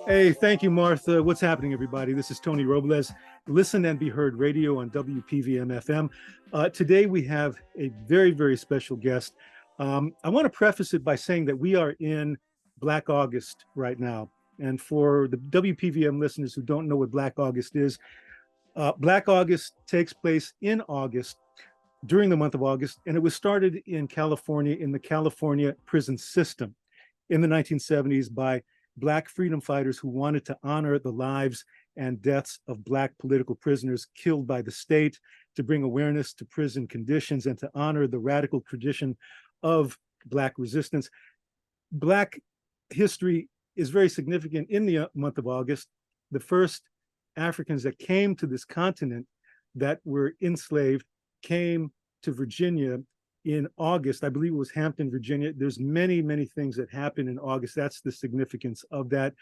Hey, thank you, Martha. What's happening, everybody? This is Tony Robles. Listen and Be Heard Radio on WPVM FM. Today, we have a very, very special guest. I want to preface it by saying that we are in Black August right now. And for the WPVM listeners who don't know what Black August is, Black August takes place in August, during the month of August, and it was started in California, in the California prison system in the 1970s by Black freedom fighters who wanted to honor the lives and deaths of Black political prisoners killed by the state, to bring awareness to prison conditions, and to honor the radical tradition of Black resistance. Black history is very significant in the month of August. The first Africans that came to this continent that were enslaved came to Virginia in August. I believe it was Hampton, Virginia. There's many, many things that happen in August. That's the significance of that.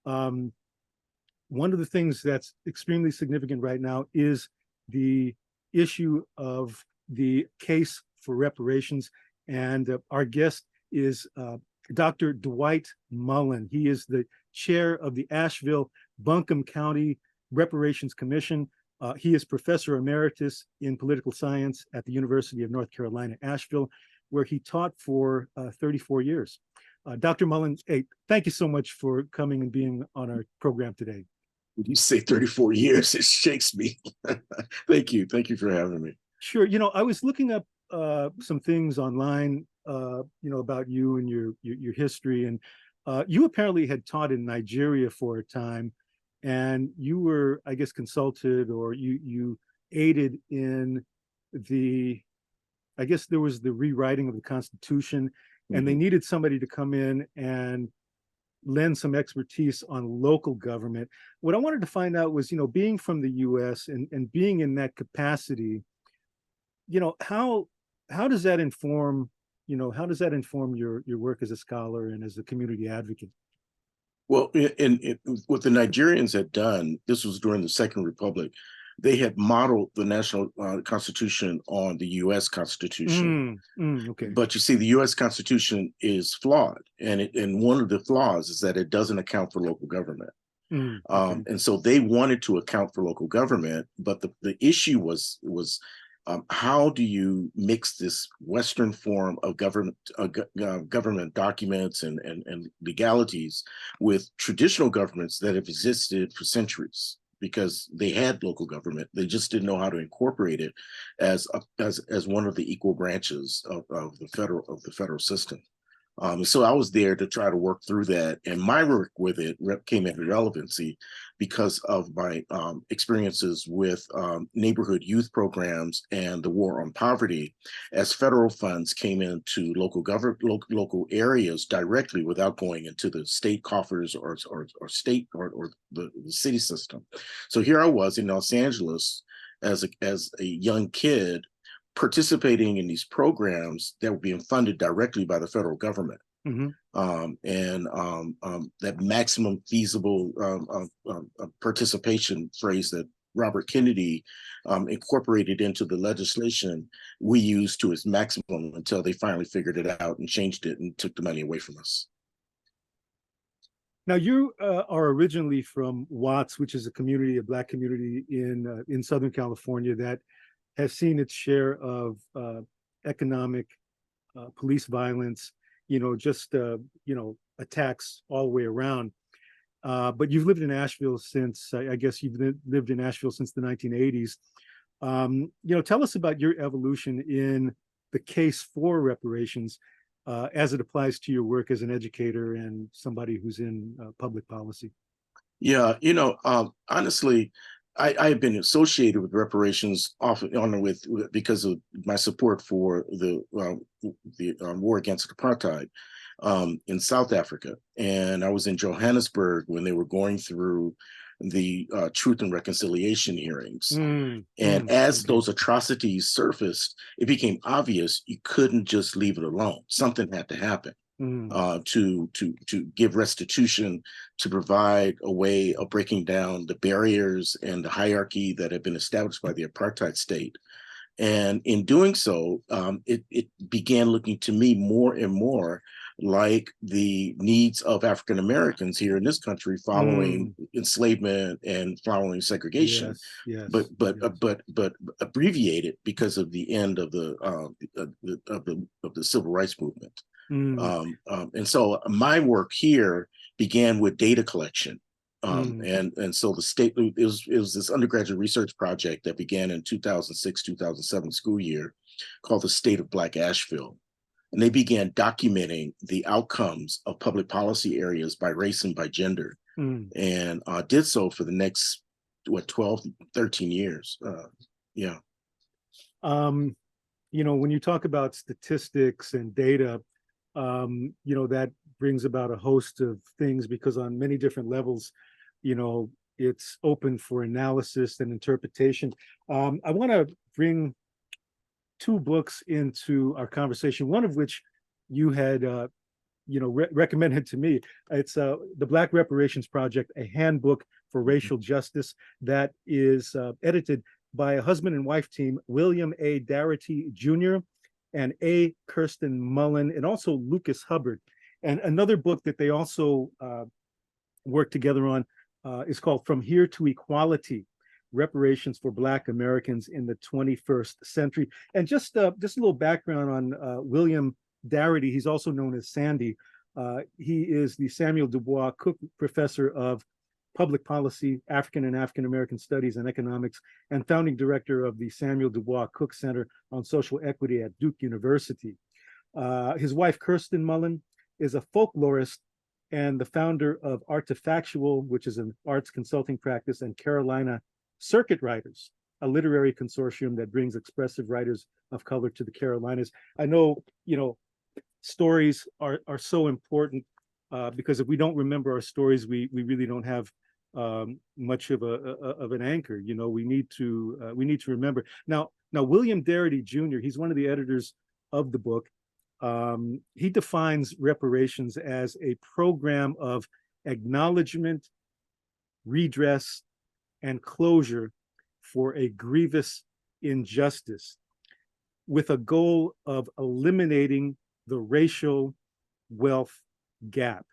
One of the things that's extremely significant right now is the issue of the case for reparations. And our guest is Dr. Dwight Mullen. He is the chair of the Asheville-Buncombe County Reparations Commission. He is professor emeritus in political science at the University of North Carolina, Asheville, where he taught for 34 years. Dr. Mullen, hey, thank you so much for coming and being on our program today. When you say 34 years, it shakes me. Thank you. Thank you for having me. Sure. You know, I was looking up some things online, about you and your history. And you apparently had taught in Nigeria for a time. And you were, I guess, consulted, or you aided in I guess there was the rewriting of the Constitution, and they needed somebody to come in and lend some expertise on local government. What I wanted to find out was, being from the US and being in that capacity, how does that inform, your work as a scholar and as a community advocate? Well, what the Nigerians had done, this was during the Second Republic, they had modeled the national constitution on the U.S. Constitution. Okay. But you see, the U.S. Constitution is flawed. And one of the flaws is that it doesn't account for local government. Okay. And so they wanted to account for local government, but the issue was how do you mix this Western form of government documents and legalities with traditional governments that have existed for centuries? Because they had local government, they just didn't know how to incorporate it as one of the equal branches of the federal system. So I was there to try to work through that, and my work with it came into relevancy because of my experiences with neighborhood youth programs and the war on poverty, as federal funds came into local areas directly without going into the state coffers or state or the city system. So here I was in Los Angeles as a young kid, participating in these programs that were being funded directly by the federal government. That maximum feasible participation phrase that Robert Kennedy incorporated into the legislation, we used to its maximum until they finally figured it out and changed it and took the money away from us. Now, you are originally from Watts, which is a Black community in Southern California that has seen its share of economic, police violence, attacks all the way around. But you've lived in Asheville since, I guess you've lived in Asheville since the 1980s. Tell us about your evolution in the case for reparations as it applies to your work as an educator and somebody who's in public policy. Yeah, honestly, I have been associated with reparations because of my support for the war against apartheid in South Africa. And I was in Johannesburg when they were going through the Truth and Reconciliation hearings. As those atrocities surfaced, it became obvious you couldn't just leave it alone. Something had to happen. To give restitution, to provide a way of breaking down the barriers and the hierarchy that had been established by the apartheid state. And in doing so, it began looking to me more and more like the needs of African Americans here in this country following Mm. enslavement and following segregation, Yes, but yes, but yes. but abbreviated because of the end of the civil rights movement. Mm, And so my work here began with data collection. mm, And so the state, it was this undergraduate research project that began in 2006, 2007 school year called the State of Black Asheville. And they began documenting the outcomes of public policy areas by race and by gender, mm. and did so for the next, 12, 13 years. Yeah. Um, when you talk about statistics and data, that brings about a host of things because on many different levels, you know, it's open for analysis and interpretation. I want to bring two books into our conversation, one of which you had, recommended to me. It's the Black Reparations Project, a handbook for racial justice that is edited by a husband and wife team, William A. Darity Jr. and A. Kirsten Mullen, and also Lucas Hubbard. And another book that they also worked together on is called From Here to Equality: Reparations for Black Americans in the 21st Century. And just a little background on William Darity. He's also known as Sandy. He is the Samuel Du Bois Cook Professor of Public Policy, African and African American Studies and Economics, and founding director of the Samuel Du Bois Cook Center on Social Equity at Duke University. His wife, Kirsten Mullen, is a folklorist and the founder of Artifactual, which is an arts consulting practice, and Carolina Circuit Writers, a literary consortium that brings expressive writers of color to the Carolinas. I know, stories are so important because if we don't remember our stories, we really don't have much of an anchor. We need to remember. Now William Darity Jr., he's one of the editors of the book. He defines reparations as a program of acknowledgement, redress, and closure for a grievous injustice, with a goal of eliminating the racial wealth gap.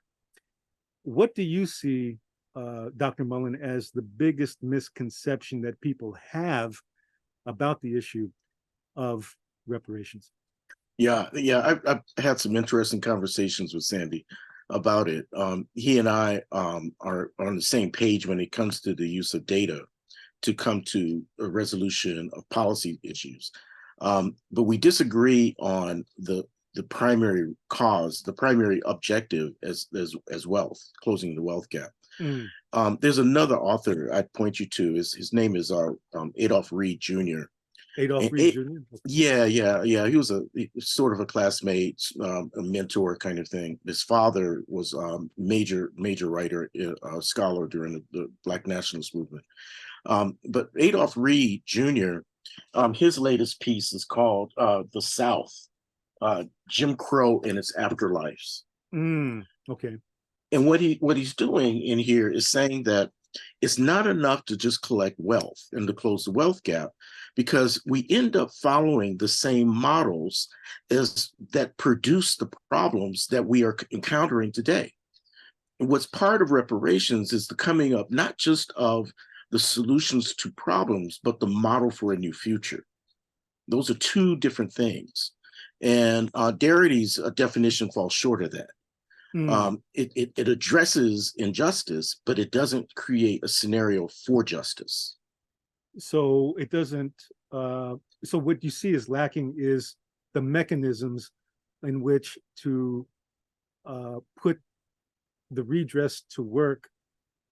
What do you see, Dr. Mullen, as the biggest misconception that people have about the issue of reparations? I've had some interesting conversations with Sandy about it. He and I are on the same page when it comes to the use of data to come to a resolution of policy issues. But we disagree on the primary cause, the primary objective as wealth, closing the wealth gap. Mm. There's another author I'd point you to. His name is Adolph Reed Jr. Adolph Reed Jr.? Yeah. He was sort of a classmate, a mentor kind of thing. His father was major writer, scholar during the Black nationalist movement. But Adolph Reed Jr., his latest piece is called "The South: Jim Crow and Its Afterlives." Okay. And what he's doing in here is saying that it's not enough to just collect wealth and to close the wealth gap, because we end up following the same models as that produce the problems that we are encountering today. And what's part of reparations is the coming up not just of the solutions to problems, but the model for a new future. Those are two different things. And Darity's definition falls short of that. It addresses injustice, but it doesn't create a scenario for justice. So it doesn't, so what you see is lacking is the mechanisms in which to put the redress to work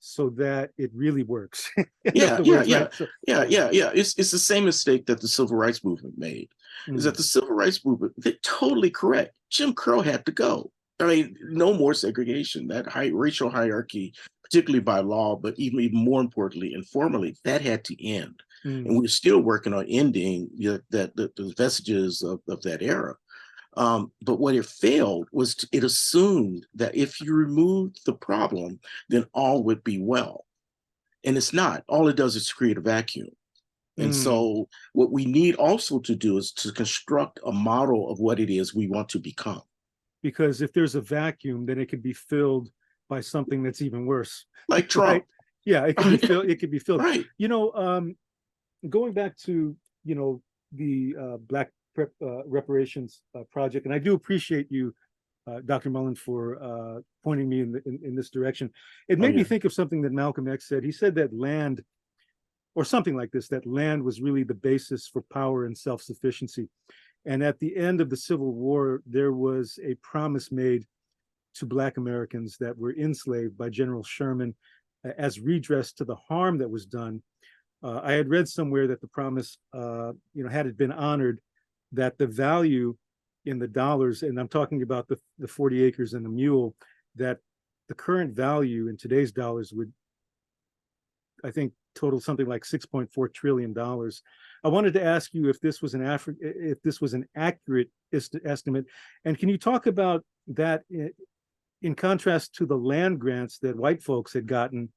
so that it really works. Yeah. It's the same mistake that the civil rights movement made. Is that the civil rights movement, they're totally correct. Jim Crow had to go. I mean, no more segregation. That racial hierarchy, particularly by law, but even more importantly, informally, that had to end. And we're still working on ending the vestiges of that era. But what it failed was it assumed that if you removed the problem, then all would be well. And it's not. All it does is create a vacuum. And so what we need also to do is to construct a model of what it is we want to become. because if there's a vacuum, then it could be filled by something that's even worse, Like right? Trump. Yeah, it could be filled. It could be filled. Right. You know, going back to the Black reparations project, and I do appreciate you, Dr. Mullen, for pointing me in this direction. It Oh made me yeah. think of something that Malcolm X said. He said that land, or something like this, that land was really the basis for power and self-sufficiency. And at the end of the Civil War, there was a promise made to Black Americans that were enslaved by General Sherman as redress to the harm that was done. I had read somewhere that the promise, had it been honored, that the value in the dollars, and I'm talking about the 40 acres and the mule, that the current value in today's dollars would, I think, total something like $6.4 trillion. I wanted to ask you if this was an accurate estimate, and can you talk about that in contrast to the land grants that white folks had gotten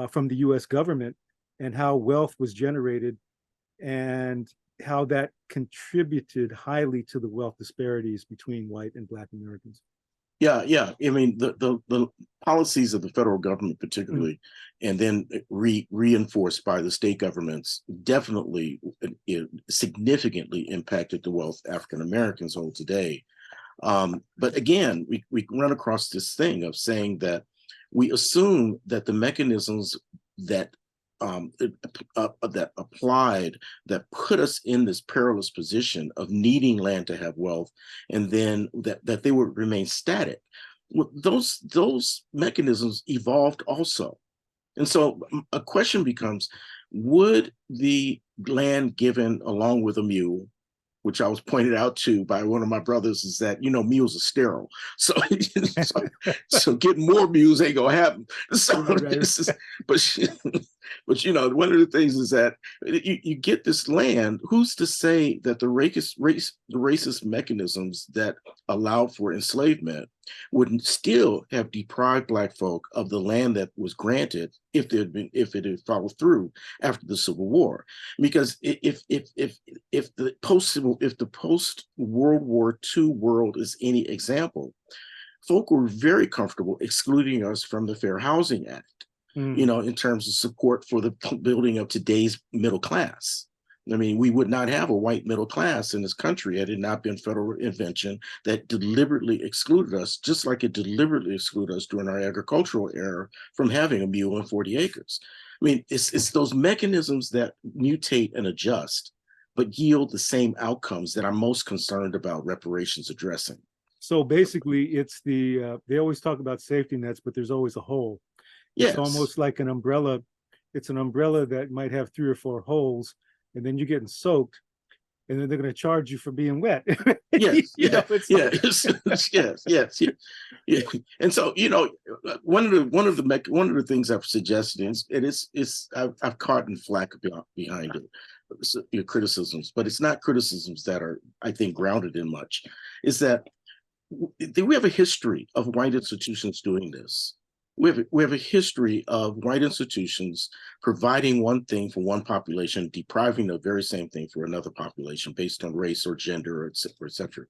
from the U.S. government, and how wealth was generated, and how that contributed highly to the wealth disparities between white and Black Americans? Yeah, yeah. I mean, the policies of the federal government, particularly, and then reinforced by the state governments, definitely significantly impacted the wealth African Americans hold today. But again, we run across this thing of saying that we assume that the mechanisms that that applied, that put us in this perilous position of needing land to have wealth, and then that they would remain static. Well, those mechanisms evolved also. And so a question becomes, would the land given along with a mule, which I was pointed out to by one of my brothers, is that, mules are sterile. So, so getting more mules ain't gonna happen. So Right. this is, but, but one of the things is that you get this land. Who's to say that the racist mechanisms that allowed for enslavement would still have deprived Black folk of the land that was granted if it had followed through after the Civil War? Because if the post World War II world is any example, folk were very comfortable excluding us from the Fair Housing Act, in terms of support for the building of today's middle class. I mean, we would not have a white middle class in this country had it not been federal intervention that deliberately excluded us, just like it deliberately excluded us during our agricultural era from having a mule and 40 acres. I mean, it's those mechanisms that mutate and adjust, but yield the same outcomes that I'm most concerned about reparations addressing. So basically, it's they always talk about safety nets, but there's always a hole. It's Yes. almost like an umbrella. It's an umbrella that might have 3 or 4 holes, and then you're getting soaked, and then they're going to charge you for being wet. Yes, Yes, yes. Yeah. And so, one of the things I've suggested is, I've caught in flack behind it, criticisms, but it's not criticisms that are, I think, grounded in much. Is that we have a history of white institutions doing this. We have a history of white institutions providing one thing for one population, depriving the very same thing for another population based on race or gender, et cetera, et cetera.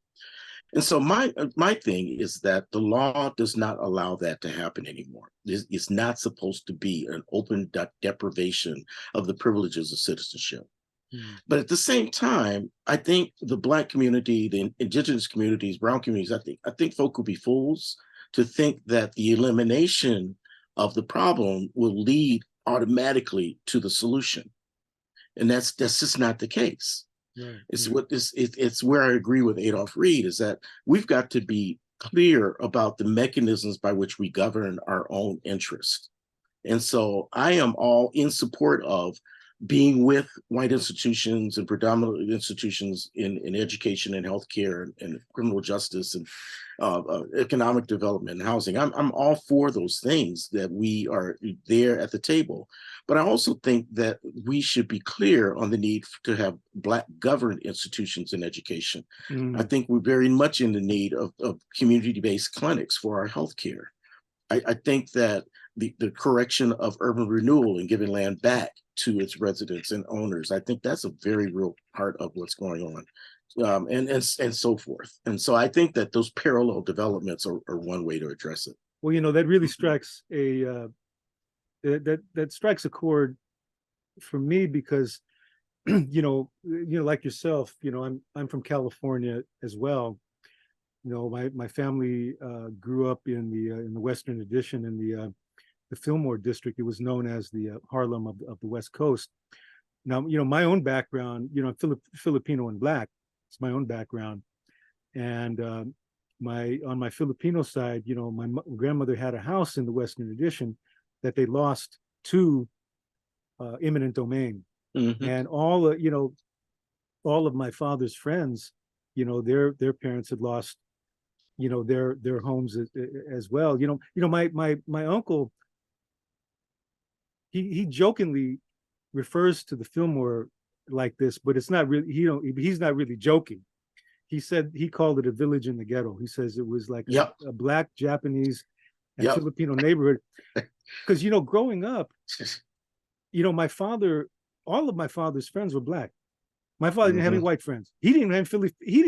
And so my thing is that the law does not allow that to happen anymore. It's not supposed to be an open deprivation of the privileges of citizenship. But at the same time, I think the Black community, the indigenous communities, brown communities, I think folk will be fools to think that the elimination of the problem will lead automatically to the solution. And that's just not the case. Right. It's where I agree with Adolph Reed, is that we've got to be clear about the mechanisms by which we govern our own interest. And so I am all in support of being with white institutions and predominant institutions in education and healthcare and criminal justice and economic development and housing. I'm all for those things, that we are there at the table. But I also think that we should be clear on the need to have Black governed institutions in education. I think we're very much in the need of community-based clinics for our healthcare. I think that the correction of urban renewal and giving land back to its residents and owners, I think that's a very real part of what's going on. and so forth. And so I think that those parallel developments are one way to address it. Well, that really strikes that strikes a chord for me because like yourself, I'm from California as well. My family grew up in the Western Addition in the Fillmore district. It was known as the Harlem of the West Coast. Now, my own background, Filipino and Black. It's my own background, and on my Filipino side, my grandmother had a house in the Western Addition that they lost to eminent domain, and all of my father's friends, their parents had lost, their homes as well. My uncle, he jokingly refers to the Fillmore like this, but it's not really, he's not really joking. He said he called it a village in the ghetto. He says it was like Yep. a Black, Japanese, and Yep. Filipino neighborhood. Because growing up, my father, all of my father's friends were Black. My father didn't have any white friends. He didn't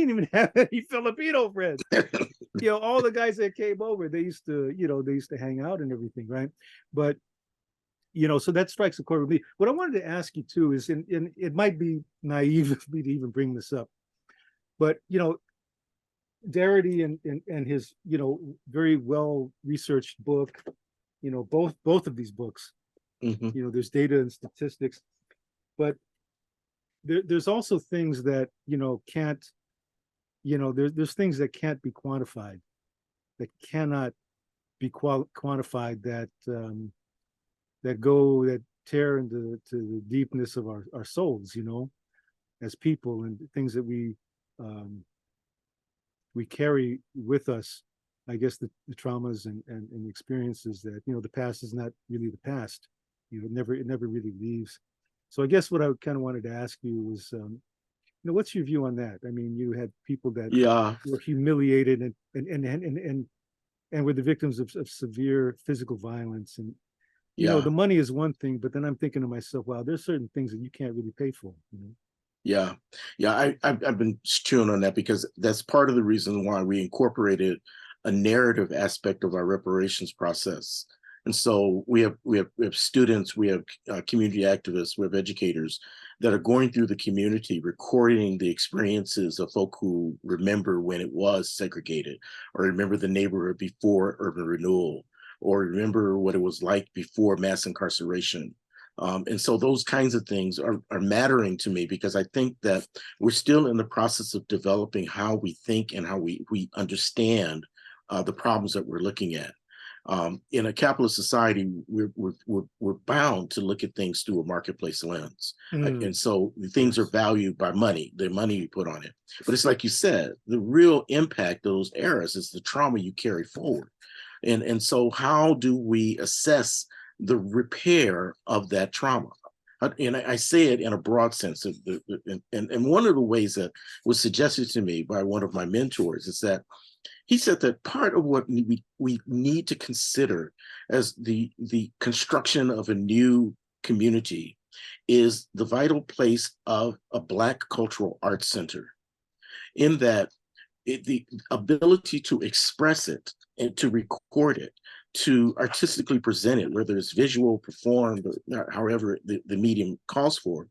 even have any Filipino friends. All the guys that came over, they used to hang out and everything, right? But so that strikes a chord with me. What I wanted to ask you too is, and it might be naive of me to even bring this up, but Darity and his very well researched book, both of these books, there's data and statistics, but there's also things that can't, there's things that can't be quantified, that cannot be quantified, that that tear into the deepness of our souls, as people, and things that we carry with us. I guess the traumas and experiences that the past is not really the past. It never really leaves. So I guess what I kind of wanted to ask you was, what's your view on that? I mean, you had people that were humiliated and were the victims of severe physical violence, and the money is one thing, but then I'm thinking to myself, wow, there's certain things that you can't really pay for. Yeah, I've been chewing on that because that's part of the reason why we incorporated a narrative aspect of our reparations process. And so we have students, we have community activists, we have educators that are going through the community, recording the experiences of folk who remember when it was segregated, or remember the neighborhood before urban renewal, or remember what it was like before mass incarceration. And so those kinds of things are mattering to me, because I think that we're still in the process of developing how we think and how we understand the problems that we're looking at. In a capitalist society, we're bound to look at things through a marketplace lens. And so things are valued by money, the money you put on it. But it's like you said, the real impact of those eras is the trauma you carry forward. And so how do we assess the repair of that trauma? And I say it in a broad sense. And one of the ways that was suggested to me by one of my mentors is that he said that part of what we need to consider as the construction of a new community is the vital place of a Black cultural arts center, in that the ability to express it and to record it, to artistically present it, whether it's visual, performed, or however the medium calls for,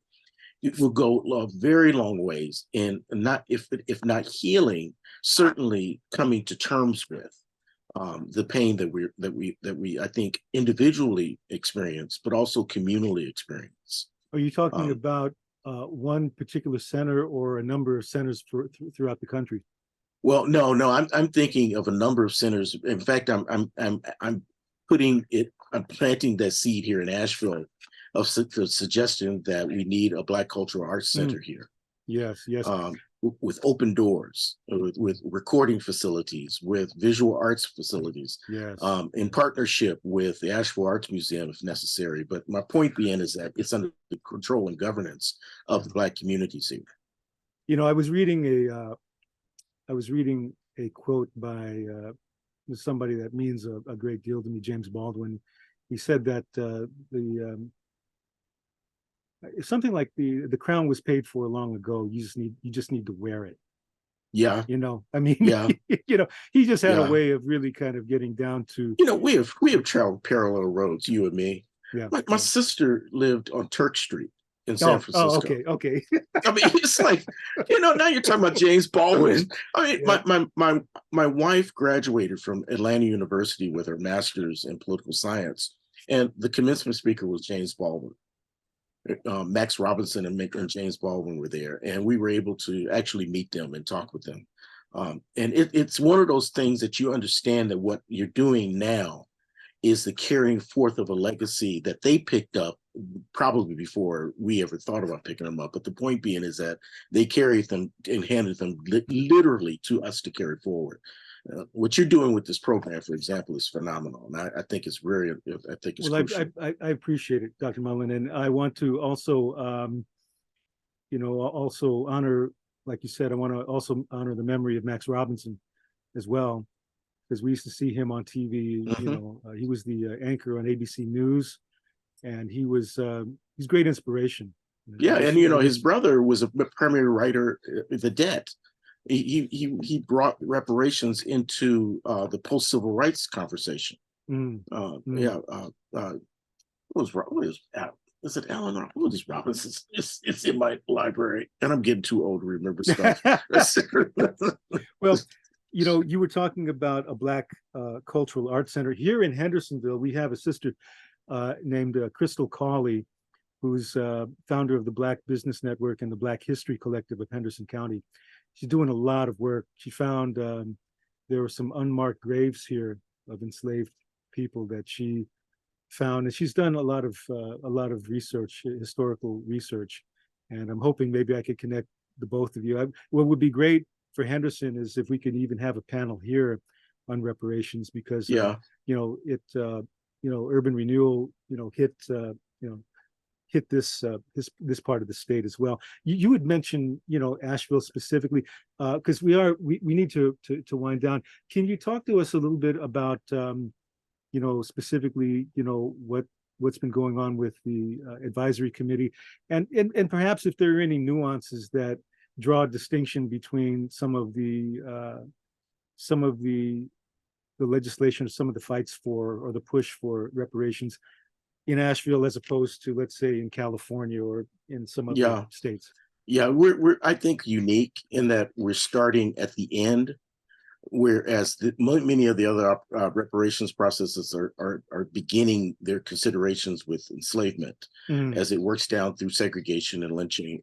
it will go a very long ways in not, if not healing, certainly coming to terms with the pain that we I think individually experience, but also communally experience. Are you talking about one particular center or a number of centers throughout the country? Well, no, I'm thinking of a number of centers. In fact, I'm planting that seed here in Asheville of the suggestion that we need a Black cultural arts center here. Yes. With open doors, with recording facilities, with visual arts facilities, yes, in partnership with the Asheville Arts Museum if necessary. But my point being is that it's under the control and governance of the Black communities here. I was reading a quote by somebody that means a great deal to me, James Baldwin. He said that something like the crown was paid for long ago. You just need to wear it. Yeah, I mean, yeah, he just had a yeah. way of really kind of getting down to, We have traveled parallel roads, you and me. yeah, My yeah. sister lived on Turk Street in San Oh, Francisco. okay, okay. I mean, it's like, now you're talking about James Baldwin. I mean, Yeah. my wife graduated from Atlanta University with her master's in political science, and the commencement speaker was James Baldwin. Max Robinson and James Baldwin were there, and we were able to actually meet them and talk with them. And it's one of those things that you understand that what you're doing now is the carrying forth of a legacy that they picked up probably before we ever thought about picking them up. But the point being is that they carried them and handed them literally to us to carry forward. What you're doing with this program, for example, is phenomenal, and I think it's Well, crucial. I appreciate it, Dr. Mullen, and I want to also, also honor, like you said, I want to also honor the memory of Max Robinson as well, because we used to see him on TV. Mhm. He was the anchor on ABC News, and he's great inspiration. Yeah, and I his wish. brother was a primary writer, The Debt. He brought reparations into the post civil rights conversation. Mm, mm. Yeah, what is is it Eleanor? What is Robinson? It's in my library, and I'm getting too old to remember stuff. Well, you were talking about a Black cultural arts center here in Hendersonville. We have a sister named Crystal Cawley, who's founder of the Black Business Network and the Black History Collective of Henderson County. She's doing a lot of work. She found there were some unmarked graves here of enslaved people that she found, and she's done a lot of research, historical research. And I'm hoping maybe I could connect the both of you. What would be great for Henderson is if we could even have a panel here on reparations, because Yeah, urban renewal hit this part of the state as well. You had mentioned Asheville specifically, because we need to wind down. Can you talk to us a little bit about specifically what's been going on with the advisory committee, and perhaps if there are any nuances that draw a distinction between some of the legislation or some of the fights for or the push for reparations in Asheville as opposed to, let's say, in California or in some other yeah, states. yeah. We're I think unique in that we're starting at the end, whereas many of the other reparations processes are beginning their considerations with enslavement Mm, as it works down through segregation and lynching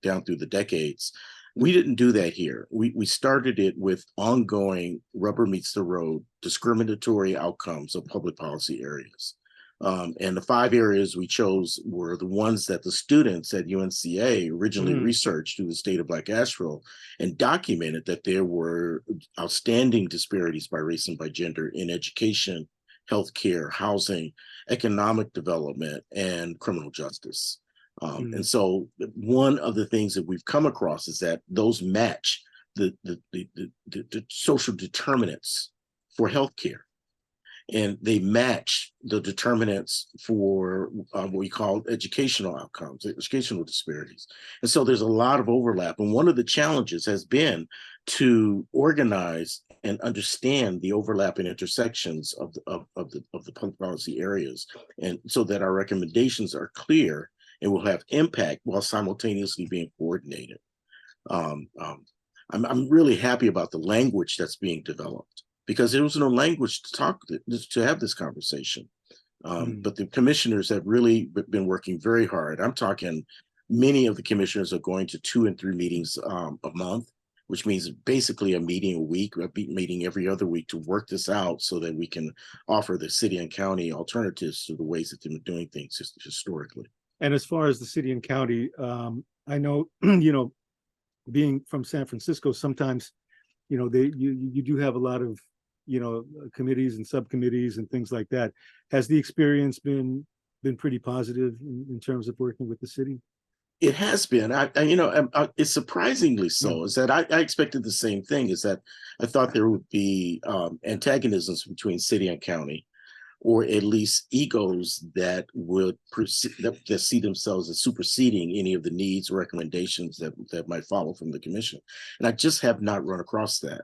down through the decades. We didn't do that here. We started it with ongoing rubber meets the road discriminatory outcomes of public policy areas. And the 5 areas we chose were the ones that the students at UNCA originally mm, researched through the State of Black Asheville and documented that there were outstanding disparities by race and by gender in education, healthcare, housing, economic development, and criminal justice. And mm, so one of the things that we've come across is that those match the social determinants for healthcare, and they match the determinants for what we call educational outcomes, educational disparities. And so there's a lot of overlap. And one of the challenges has been to organize and understand the overlap and intersections of the public policy areas, and so that our recommendations are clear and will have impact while simultaneously being coordinated. Um, um, I'm really happy about the language that's being developed, because there was no language to have this conversation. mm. But the commissioners have really been working very hard. I'm talking many of the commissioners are going to 2 and 3 meetings a month, which means basically a meeting a week, a meeting every other week to work this out so that we can offer the city and county alternatives to the ways that they've been doing things historically. And as far as the city and county, I know, being from San Francisco, sometimes, you do have a lot of, committees and subcommittees and things like that. Has the experience been pretty positive in terms of working with the city? It has been. It's surprisingly Mm, so. Is that I expected the same thing. Is that I thought there would be antagonisms between city and county. or at least egos that would that see themselves as superseding any of the needs or recommendations that might follow from the commission. And I just have not run across that.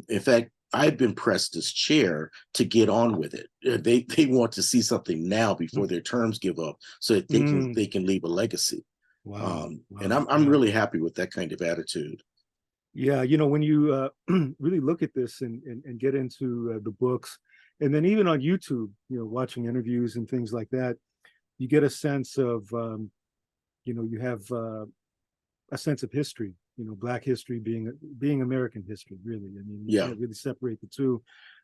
In fact, I've been pressed as chair to get on with it. They want to see something now before their terms give up, so that they can leave a legacy. Wow. And I'm really happy with that kind of attitude. Yeah, when you really look at this and get into the books, and then even on YouTube, watching interviews and things like that, you get a sense of, you have a sense of history. Black history being American history, really. I mean, you can't really separate the two.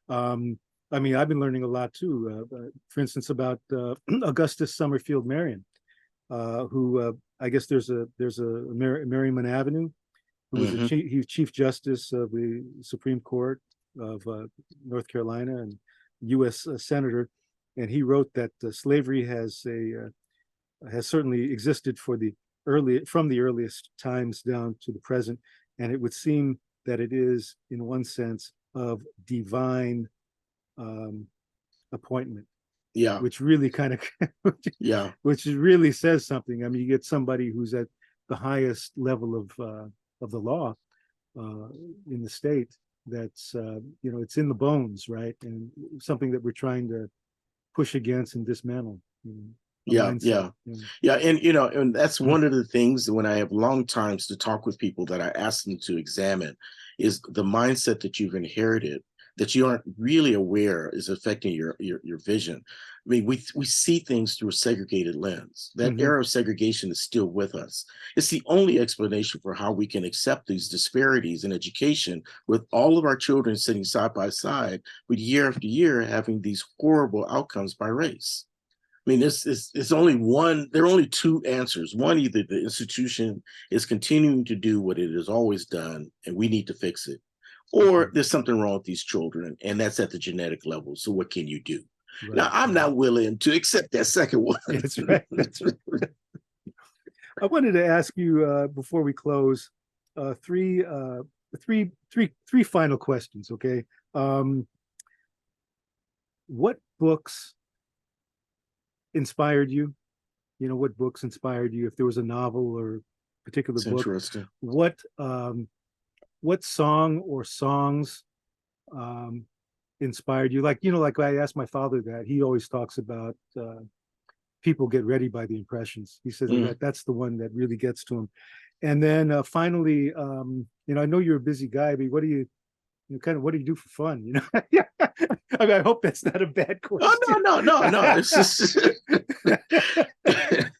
I mean, I've been learning a lot too. For instance, about Augustus Summerfield Marion, who I guess there's a Merriman Avenue, who was he was Chief Justice of the Supreme Court of North Carolina and U.S. Senator, and he wrote that slavery has certainly existed from the earliest times down to the present, and it would seem that it is, in one sense, of divine appointment. Yeah, which really kind of which really says something. I mean, you get somebody who's at the highest level of the law in the state. That's it's in the bones, right? And something that we're trying to push against and dismantle. And and that's one of the things that when I have long times to talk with people, that I ask them to examine is the mindset that you've inherited that you aren't really aware is affecting your vision. I mean, we see things through a segregated lens. That era of segregation is still with us. It's the only explanation for how we can accept these disparities in education, with all of our children sitting side by side, with year after year having these horrible outcomes by race. I mean, it's only one. There are only two answers. One, either the institution is continuing to do what it has always done, and we need to fix it, or there's something wrong with these children, and that's at the genetic level. So what can you do? Right. Now, I'm not willing to accept that second one. That's right. That's right. I wanted to ask you before we close three final questions. Okay, what books inspired you? What books inspired you? If there was a novel or particular book, interesting. What song or songs inspired you? Like I asked my father that. He always talks about People Get Ready by the Impressions. He says that's the one that really gets to him. And then finally, I know you're a busy guy, but what do you do for fun? I mean, I hope that's not a bad question. Oh, no. It's just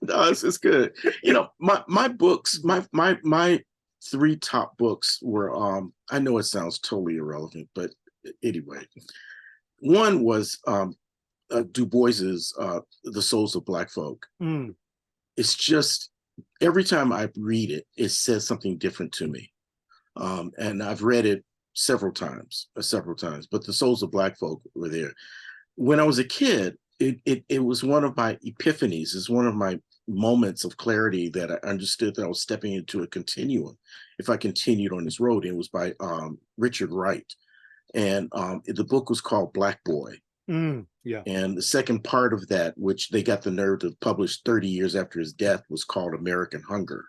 no, it's good. My books, my three top books were I know it sounds totally irrelevant, but anyway, one was Du Bois's The Souls of Black Folk. It's just every time I read it, it says something different to me, and I've read it several times, but The Souls of Black Folk were there. When I was a kid, it was one of my epiphanies. It's one of my moments of clarity that I understood that I was stepping into a continuum if I continued on this road. It was by Richard Wright, and the book was called Black Boy. And the second part of that, which they got the nerve to publish 30 years after his death, was called American Hunger.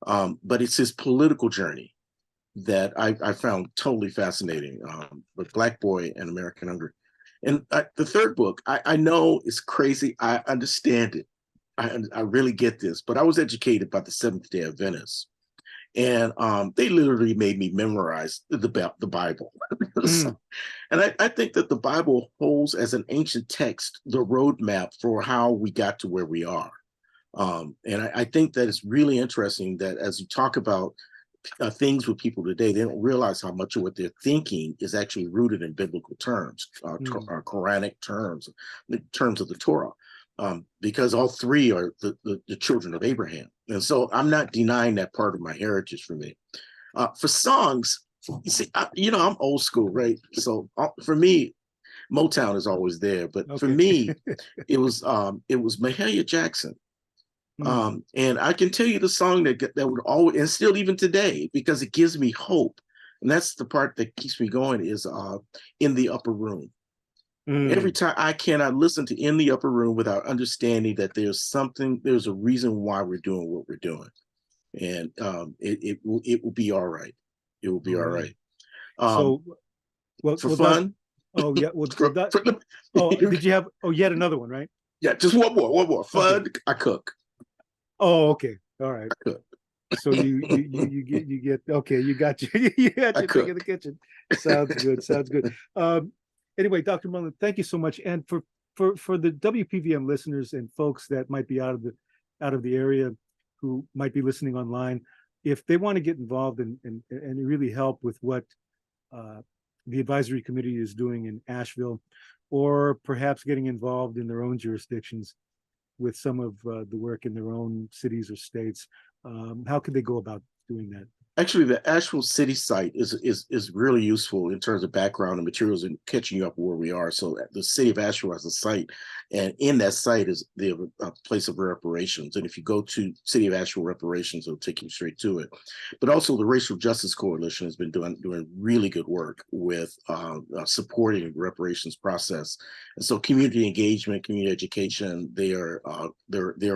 But it's his political journey that I found totally fascinating, with Black Boy and American Hunger. And the third book, I know it's crazy. I understand it. I really get this, but I was educated by the Seventh-day Adventists, and they literally made me memorize the Bible. And I think that the Bible holds as an ancient text the roadmap for how we got to where we are. And I think that it's really interesting that as you talk about things with people today, they don't realize how much of what they're thinking is actually rooted in biblical terms, Quranic terms, the terms of the Torah, because all three are the children of Abraham. And so I'm not denying that part of my heritage for me. For songs, you see, I'm old school, right? So for me, Motown is always there, but for me, it was Mahalia Jackson. And I can tell you the song that would always, and still even today, because it gives me hope. And that's the part that keeps me going, is In the Upper Room. Every Mm. time I cannot listen to In the Upper Room without understanding that there's a reason why we're doing what we're doing. And it will be all right. It will be All all right. right. Um, So, well, for Doc. fun, Oh yeah. Doc. for, Oh, did you have? Oh, yet another one, right? yeah, just one more. Okay. Fun. I cook. Oh, okay. All right. I cook. So you get okay. You got you got I your thing in the cook. kitchen. Sounds good. Sounds good. Anyway, Dr. Mullen, thank you so much. And for the WPVM listeners and folks that might be out of the area who might be listening online, if they want to get involved and really help with what uh, the advisory committee is doing in Asheville, or perhaps getting involved in their own jurisdictions with some of the work in their own cities or states, how could they go about doing that? Actually, the actual city site is really useful in terms of background and materials and catching up where we are. So the city of Asheville has a site, and in that site is the place of reparations. And if you go to City of Asheville reparations, it'll take you straight to it. But also the Racial Justice Coalition has been doing really good work with supporting the reparations process. And so community engagement, community education, they are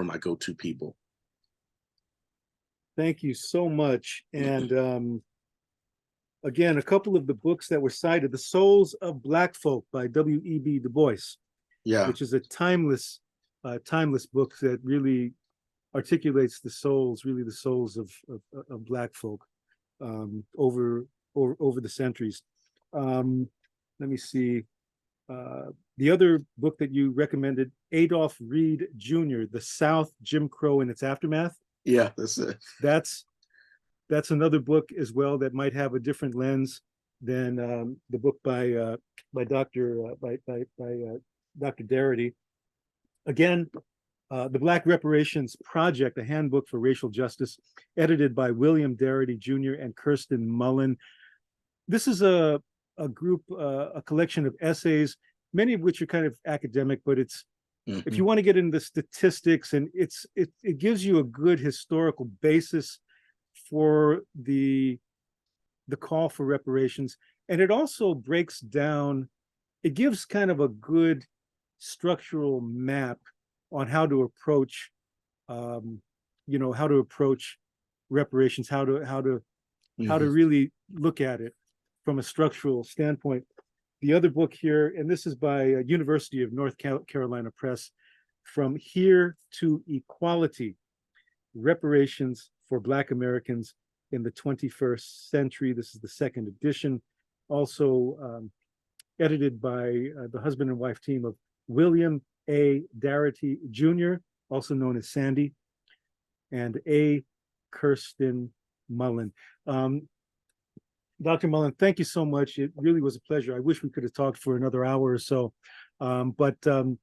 my go-to people. Thank you so much. And again, a couple of the books that were cited: The Souls of Black Folk by W.E.B. Du Bois, Yeah. which is a timeless book that really articulates really the souls of Black folk over the centuries. Let me see. The other book that you recommended, Adolph Reed Jr., The South, Jim Crow and Its Aftermath. Yeah, that's it. That's another book as well that might have a different lens than the book by Dr. Darity. Again, the Black Reparations Project, a handbook for racial justice, edited by William Darity Jr. and Kirsten Mullen. This is a group, a collection of essays, many of which are kind of academic, but it's if you want to get into the statistics, and it gives you a good historical basis for the call for reparations, and it also breaks down, it gives kind of a good structural map on how to approach how to approach reparations, how to really look at it from a structural standpoint. The other book here, and this is by University of North Carolina Press, From Here to Equality, Reparations for Black Americans in the 21st Century. This is the second edition, also edited by the husband and wife team of William A. Darity Jr., also known as Sandy, and A. Kirsten Mullen. Dr. Mullen, thank you so much. It really was a pleasure. I wish we could have talked for another hour or so, but I'm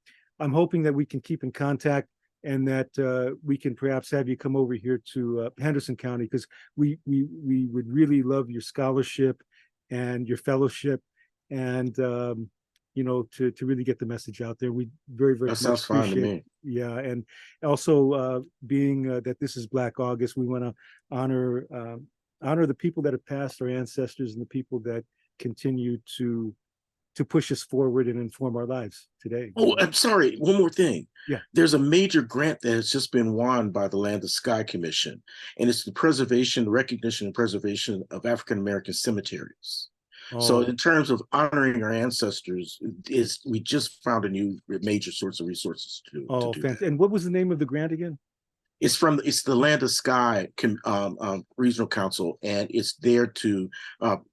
hoping that we can keep in contact and that we can perhaps have you come over here to Henderson County, because we would really love your scholarship and your fellowship, and to really get the message out there. We very That much sounds fine to appreciate me. Yeah, and also being that this is Black August, we want to honor the people that have passed, our ancestors, and the people that continue to push us forward and inform our lives today. Oh, I'm sorry. One more thing. Yeah. There's a major grant that has just been won by the Land of Sky Commission, and it's the recognition and preservation of African American cemeteries. So Oh, in terms of honoring our ancestors, we just found a new major source of resources to do fantastic. that. And what was the name of the grant again? It's the Land of Sky Regional Council, and it's there to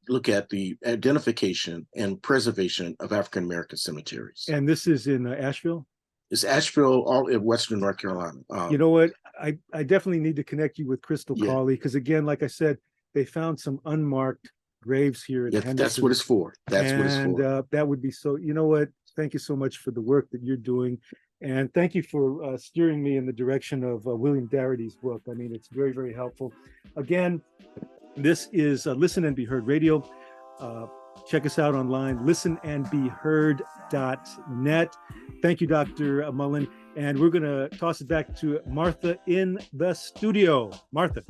look at the identification and preservation of African American cemeteries. And this is in Asheville? It's Asheville, all in Western North Carolina. You know what? I definitely need to connect you with Crystal Yeah, Cawley, because again, like I said, they found some unmarked graves here in yeah, Henderson. that's what it's for. That's what it's And for. that would be so, you know what? Thank you so much for the work that you're doing. And thank you for steering me in the direction of William Darity's book. I mean, it's very helpful. Again, this is Listen and Be Heard Radio. Check us out online, listenandbeheard.net. Thank you, Dr. Mullen. And we're going to toss it back to Martha in the studio. Martha.